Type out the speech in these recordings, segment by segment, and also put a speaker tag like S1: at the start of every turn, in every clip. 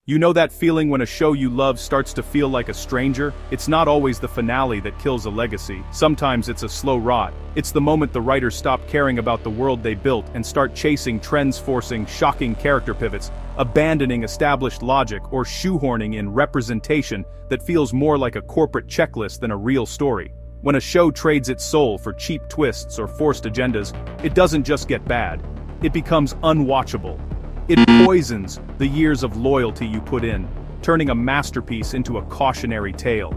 S1: You know that feeling when a show you love starts to feel like a stranger? It's not always the finale that kills a legacy. Sometimes it's a slow rot. It's the moment the writers stop caring about the world they built and start chasing trends, forcing shocking character pivots, abandoning established logic, or shoehorning in representation that feels more like a corporate checklist than a real story. When a show trades its soul for cheap twists or forced agendas, it doesn't just get bad. It becomes unwatchable. It poisons the years of loyalty you put in, turning a masterpiece into a cautionary tale.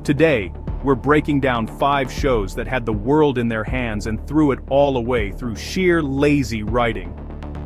S1: Today, we're breaking down 5 shows that had the world in their hands and threw it all away through sheer lazy writing.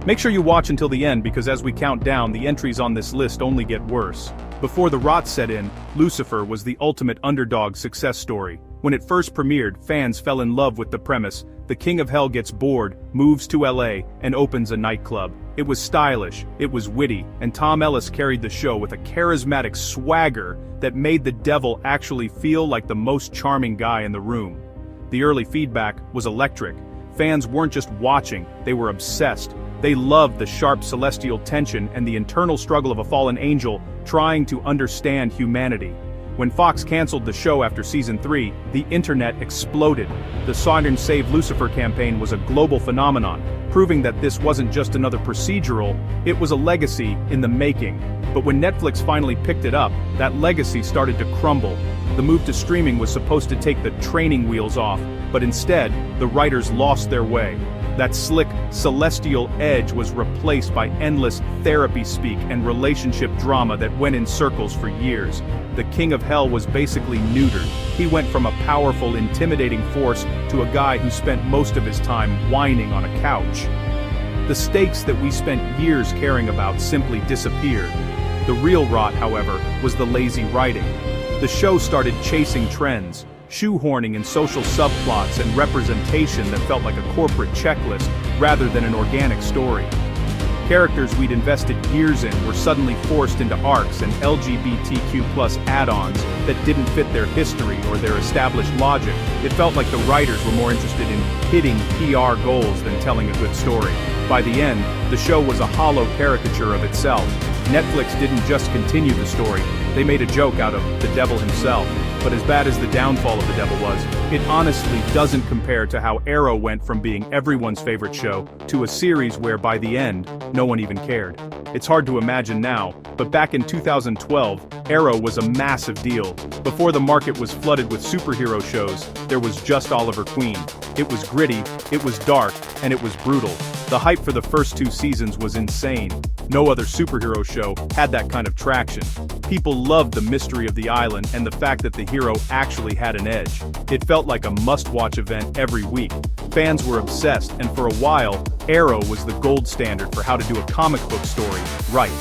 S1: Make sure you watch until the end because as we count down, the entries on this list only get worse. Before the rot set in, Lucifer was the ultimate underdog success story. When it first premiered, fans fell in love with the premise. The King of Hell gets bored, moves to LA, and opens a nightclub. It was stylish, it was witty, and Tom Ellis carried the show with a charismatic swagger that made the devil actually feel like the most charming guy in the room. The early feedback was electric. Fans weren't just watching, they were obsessed. They loved the sharp celestial tension and the internal struggle of a fallen angel trying to understand humanity. When Fox canceled the show after season 3, the internet exploded. The Saturn Save Lucifer campaign was a global phenomenon, proving that this wasn't just another procedural, it was a legacy in the making. But when Netflix finally picked it up, that legacy started to crumble. The move to streaming was supposed to take the training wheels off, but instead, the writers lost their way. That slick, celestial edge was replaced by endless therapy speak and relationship drama that went in circles for years. The King of Hell was basically neutered. He went from a powerful, intimidating force to a guy who spent most of his time whining on a couch. The stakes that we spent years caring about simply disappeared. The real rot, however, was the lazy writing. The show started chasing trends, shoehorning in social subplots and representation that felt like a corporate checklist rather than an organic story. Characters we'd invested years in were suddenly forced into arcs and LGBTQ+ add-ons that didn't fit their history or their established logic. It felt like the writers were more interested in hitting PR goals than telling a good story. By the end, the show was a hollow caricature of itself. Netflix didn't just continue the story, they made a joke out of the devil himself. But as bad as the downfall of the devil was, it honestly doesn't compare to how Arrow went from being everyone's favorite show to a series where by the end, no one even cared. It's hard to imagine now, but back in 2012, Arrow was a massive deal. Before the market was flooded with superhero shows, there was just Oliver Queen. It was gritty, it was dark, and it was brutal. The hype for the first 2 seasons was insane. No other superhero show had that kind of traction. People loved the mystery of the island and the fact that the hero actually had an edge. It felt like a must-watch event every week. Fans were obsessed, and for a while, Arrow was the gold standard for how to do a comic book story right.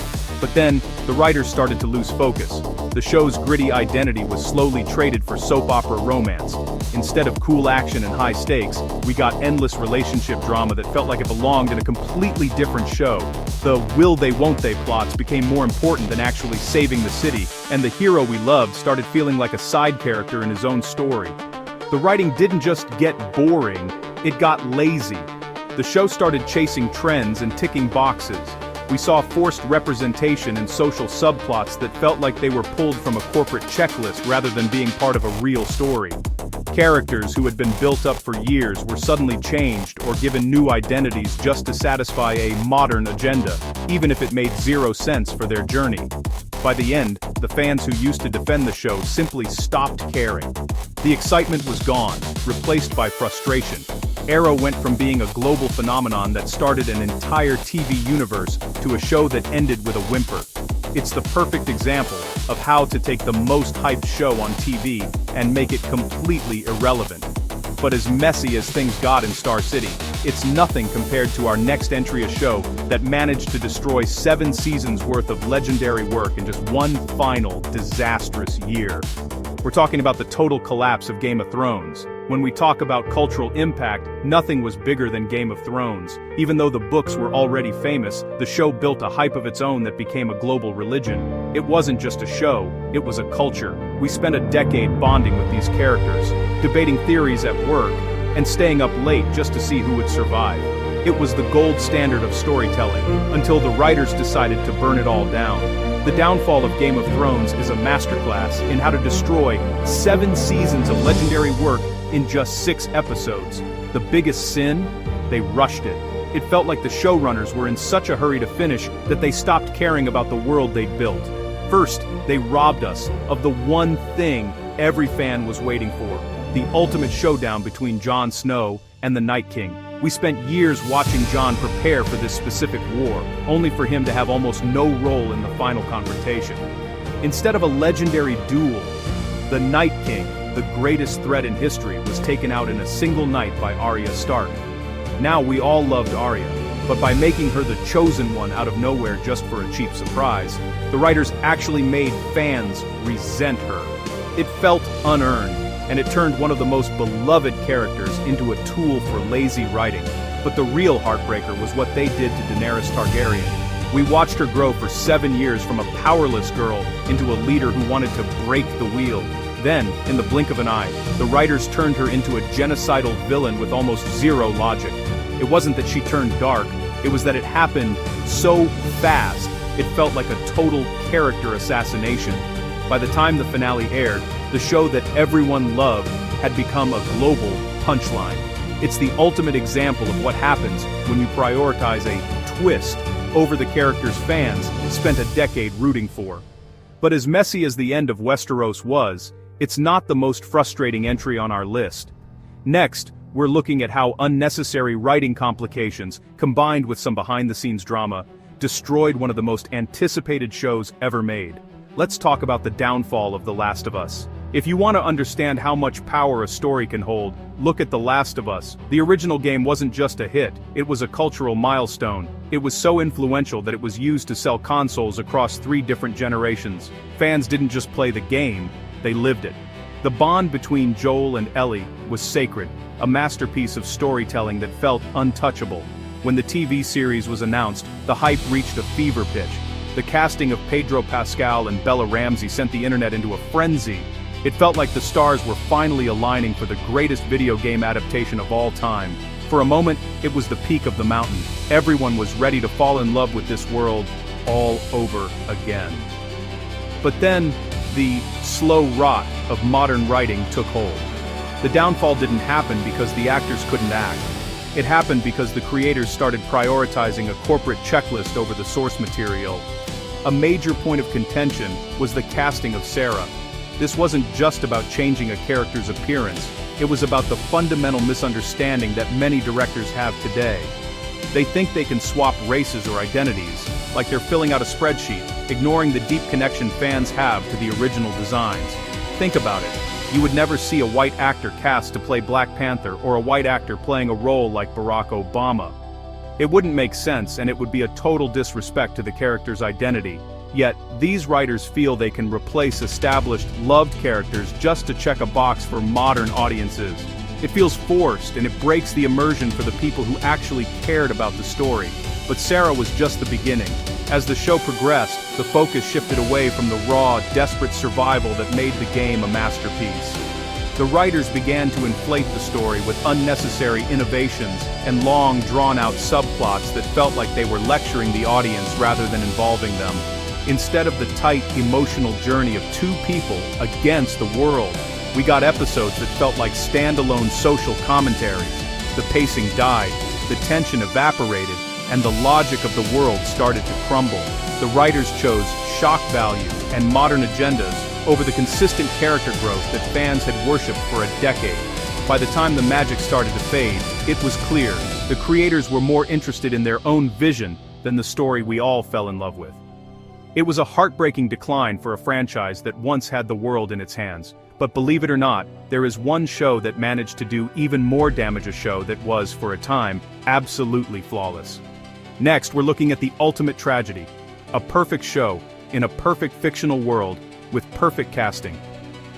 S1: But then, the writers started to lose focus. The show's gritty identity was slowly traded for soap opera romance. Instead of cool action and high stakes, we got endless relationship drama that felt like it belonged in a completely different show. The will they won't they plots became more important than actually saving the city, and the hero we loved started feeling like a side character in his own story. The writing didn't just get boring, it got lazy. The show started chasing trends and ticking boxes. We saw forced representation and social subplots that felt like they were pulled from a corporate checklist rather than being part of a real story. Characters who had been built up for years were suddenly changed or given new identities just to satisfy a modern agenda, even if it made 0 sense for their journey. By the end, the fans who used to defend the show simply stopped caring. The excitement was gone, replaced by frustration. Arrow went from being a global phenomenon that started an entire TV universe to a show that ended with a whimper. It's the perfect example of how to take the most hyped show on TV and make it completely irrelevant. But as messy as things got in Star City, it's nothing compared to our next entry, a show that managed to destroy 7 seasons worth of legendary work in just one final disastrous year. We're talking about the total collapse of Game of Thrones. When we talk about cultural impact, nothing was bigger than Game of Thrones. Even though the books were already famous, the show built a hype of its own that became a global religion. It wasn't just a show, it was a culture. We spent a decade bonding with these characters, debating theories at work, and staying up late just to see who would survive. It was the gold standard of storytelling, until the writers decided to burn it all down. The downfall of Game of Thrones is a masterclass in how to destroy 7 seasons of legendary work in just 6 episodes. The biggest sin? They rushed it. It felt like the showrunners were in such a hurry to finish that they stopped caring about the world they'd built. First, they robbed us of the one thing every fan was waiting for, the ultimate showdown between Jon Snow and the Night King. We spent years watching Jon prepare for this specific war, only for him to have almost no role in the final confrontation. Instead of a legendary duel, the Night King, the greatest threat in history, was taken out in a single night by Arya Stark. Now we all loved Arya, but by making her the chosen one out of nowhere just for a cheap surprise, the writers actually made fans resent her. It felt unearned, and it turned one of the most beloved characters into a tool for lazy writing. But the real heartbreaker was what they did to Daenerys Targaryen. We watched her grow for 7 years from a powerless girl into a leader who wanted to break the wheel. Then, in the blink of an eye, the writers turned her into a genocidal villain with almost zero logic. It wasn't that she turned dark, it was that it happened so fast, it felt like a total character assassination. By the time the finale aired, the show that everyone loved had become a global punchline. It's the ultimate example of what happens when you prioritize a twist over the characters fans spent a decade rooting for. But as messy as the end of Westeros was, it's not the most frustrating entry on our list. Next, we're looking at how unnecessary writing complications, combined with some behind-the-scenes drama, destroyed one of the most anticipated shows ever made. Let's talk about the downfall of The Last of Us. If you want to understand how much power a story can hold, look at The Last of Us. The original game wasn't just a hit, it was a cultural milestone. It was so influential that it was used to sell consoles across 3 different generations. Fans didn't just play the game, they lived it. The bond between Joel and Ellie was sacred, a masterpiece of storytelling that felt untouchable. When the TV series was announced, the hype reached a fever pitch. The casting of Pedro Pascal and Bella Ramsey sent the internet into a frenzy. It felt like the stars were finally aligning for the greatest video game adaptation of all time. For a moment, it was the peak of the mountain. Everyone was ready to fall in love with this world all over again. But then, the slow rot of modern writing took hold. The downfall didn't happen because the actors couldn't act. It happened because the creators started prioritizing a corporate checklist over the source material. A major point of contention was the casting of Sarah. This wasn't just about changing a character's appearance, it was about the fundamental misunderstanding that many directors have today. They think they can swap races or identities, like they're filling out a spreadsheet, ignoring the deep connection fans have to the original designs. Think about it. You would never see a white actor cast to play Black Panther or a white actor playing a role like Barack Obama. It wouldn't make sense, and it would be a total disrespect to the character's identity. Yet, these writers feel they can replace established, loved characters just to check a box for modern audiences. It feels forced, and it breaks the immersion for the people who actually cared about the story. But Sarah was just the beginning. As the show progressed, the focus shifted away from the raw, desperate survival that made the game a masterpiece. The writers began to inflate the story with unnecessary innovations and long, drawn-out subplots that felt like they were lecturing the audience rather than involving them. Instead of the tight, emotional journey of 2 people against the world, we got episodes that felt like standalone social commentaries. The pacing died, the tension evaporated, and the logic of the world started to crumble. The writers chose shock value and modern agendas over the consistent character growth that fans had worshipped for a decade. By the time the magic started to fade, it was clear the creators were more interested in their own vision than the story we all fell in love with. It was a heartbreaking decline for a franchise that once had the world in its hands. But believe it or not, there is one show that managed to do even more damage, a show that was, for a time, absolutely flawless. Next, we're looking at the ultimate tragedy. A perfect show, in a perfect fictional world, with perfect casting.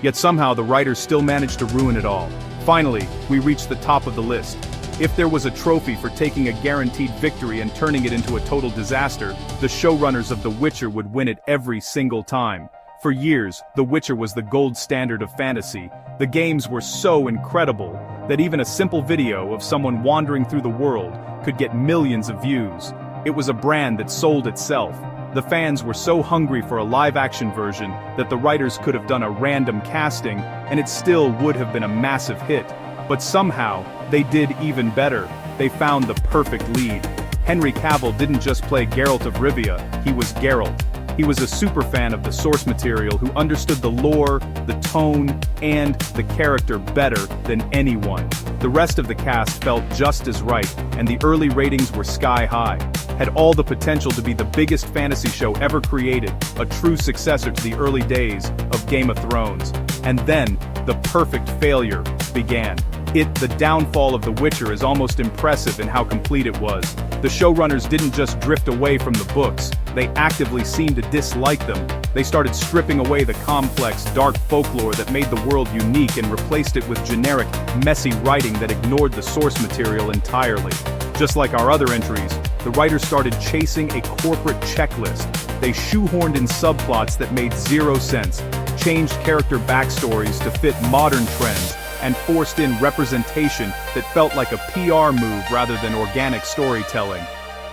S1: Yet somehow the writers still managed to ruin it all. Finally, we reached the top of the list. If there was a trophy for taking a guaranteed victory and turning it into a total disaster, the showrunners of The Witcher would win it every single time. For years, The Witcher was the gold standard of fantasy. The games were so incredible, that even a simple video of someone wandering through the world could get millions of views. It was a brand that sold itself. The fans were so hungry for a live-action version that the writers could have done a random casting, and it still would have been a massive hit. But somehow, they did even better. They found the perfect lead. Henry Cavill didn't just play Geralt of Rivia, he was Geralt. He was a superfan of the source material who understood the lore, the tone, and the character better than anyone. The rest of the cast felt just as right, and the early ratings were sky high. Had all the potential to be the biggest fantasy show ever created, a true successor to the early days of Game of Thrones. And then, the perfect failure began. The downfall of The Witcher is almost impressive in how complete it was. The showrunners didn't just drift away from the books, they actively seemed to dislike them. They started stripping away the complex, dark folklore that made the world unique and replaced it with generic, messy writing that ignored the source material entirely. Just like our other entries, the writers started chasing a corporate checklist. They shoehorned in subplots that made zero sense, changed character backstories to fit modern trends, and forced in representation that felt like a PR move rather than organic storytelling.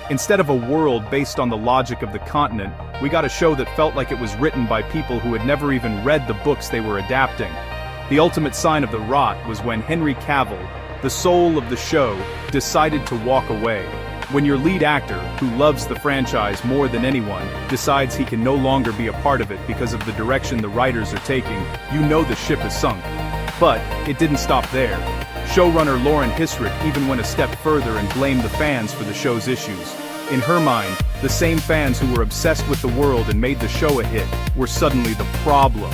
S1: Instead of a world based on the logic of the continent, we got a show that felt like it was written by people who had never even read the books they were adapting. The ultimate sign of the rot was when Henry Cavill, the soul of the show, decided to walk away. When your lead actor, who loves the franchise more than anyone, decides he can no longer be a part of it because of the direction the writers are taking, you know the ship is sunk. But it didn't stop there. Showrunner Lauren Hissrich even went a step further and blamed the fans for the show's issues. In her mind, the same fans who were obsessed with the world and made the show a hit were suddenly the problem.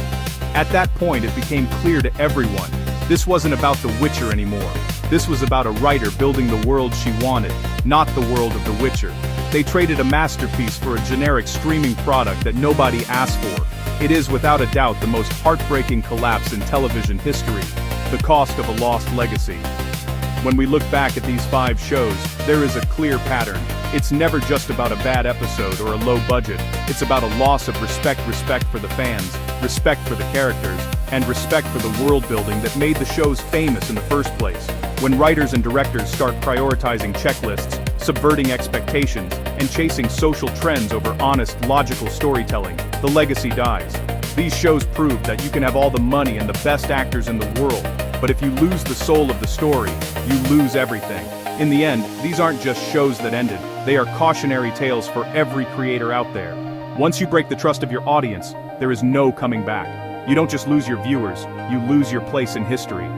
S1: At that point, it became clear to everyone, this wasn't about The Witcher anymore. This was about a writer building the world she wanted, not the world of The Witcher. They traded a masterpiece for a generic streaming product that nobody asked for. It is without a doubt the most heartbreaking collapse in television history, the cost of a lost legacy. When we look back at these 5 shows, there is a clear pattern. It's never just about a bad episode or a low budget. It's about a loss of respect for the fans, respect for the characters, and respect for the world building that made the shows famous in the first place. When writers and directors start prioritizing checklists, subverting expectations, and chasing social trends over honest, logical storytelling, the legacy dies. These shows prove that you can have all the money and the best actors in the world, but if you lose the soul of the story, you lose everything. In the end, these aren't just shows that ended, they are cautionary tales for every creator out there. Once you break the trust of your audience, there is no coming back. You don't just lose your viewers, you lose your place in history.